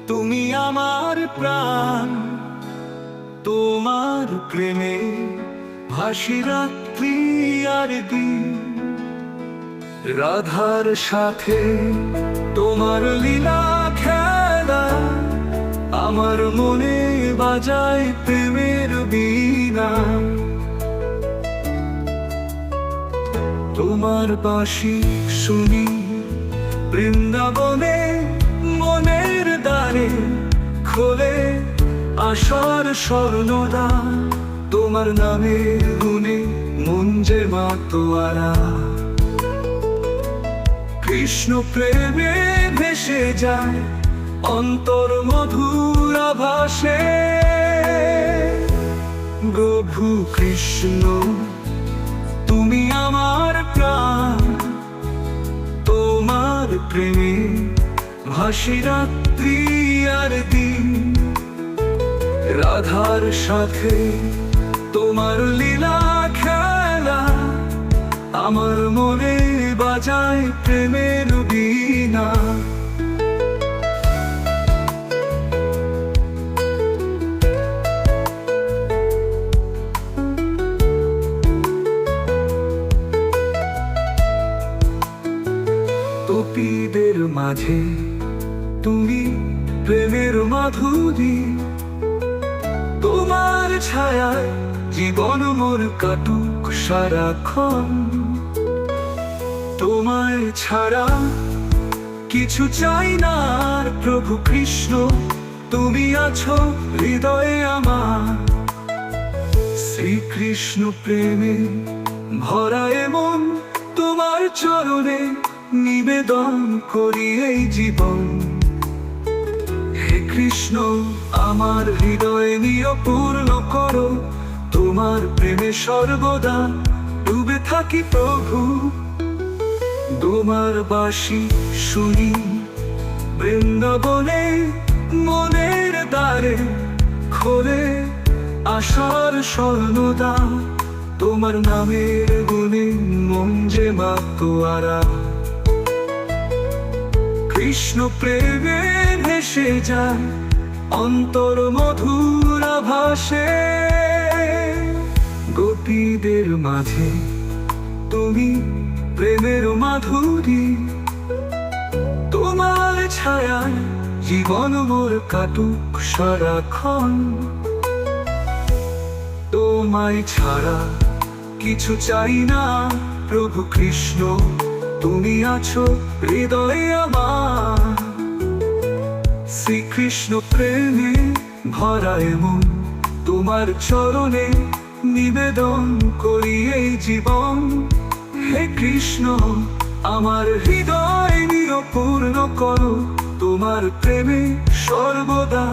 তুমি আমার প্রাণ, তোমার প্রেমে ভাসি রাত্রি আর দিন। রাধার সাথে তোমার লীলা খেলা, আমার মনে বাজায় প্রেমের বীণা। তোমার বাঁশি শুনি বৃন্দাবনে, মনের দ্বারে খোলে আশার স্বর্ণদ্বার। তোমার নামে গুনে মন যে মাতোয়ারা। কৃষ্ণ প্রেমে ভেসে যায় অন্তর মধুর আভাসে। প্রভু কৃষ্ণ তুমি আমার প্রাণ, তোমার প্রেমে ভাসি রাত্রি আর দিন। রাধার সাথে তোমার লীলা খেলা, আমার মনে বাজায় প্রেমের বীণা। গোপীদের মাঝে তুমি প্রেমের মাধুরী। তোমার ছায়ায় জীবন মোর কাটুক সারাক্ষণ। তোমায় ছাড়া কিছু চাই না আর প্রভু কৃষ্ণ, তুমি আছো হৃদয়ে আমার। শ্রীকৃষ্ণ প্রেমে ভরা এমন তোমার চরণে নিবেদন করি এই জীবন। হে কৃষ্ণ আমার হৃদয় নিয়ে পূর্ণ করো, তোমার প্রেমে সর্বদা ডুবে থাকি প্রভু। তোমার বাঁশি শুনি বৃন্দাবনে, মনের দ্বারে খোলে আশার স্বর্ণদ্বার। তোমার নামের গুণে মন যে মাতোয়ারা। কৃষ্ণ প্রেমে ভেসে যায় অন্তর মধুর আভাসে। গোপীদের মাঝে তুমি প্রেমের মাধুরী। তোমার ছায়ায় জীবন মোর কাটুক সারাক্ষণ। তোমায় ছাড়া কিছু চাই না প্রভু কৃষ্ণ, তুমি আছো হৃদয়ে আমার। শ্রীকৃষ্ণ প্রেমে ভরা এমন তোমার চরণে নিবেদন করি এই জীবন। হে কৃষ্ণ আমার হৃদয় নিয়ে পূর্ণ করো, তোমার প্রেমে সর্বদা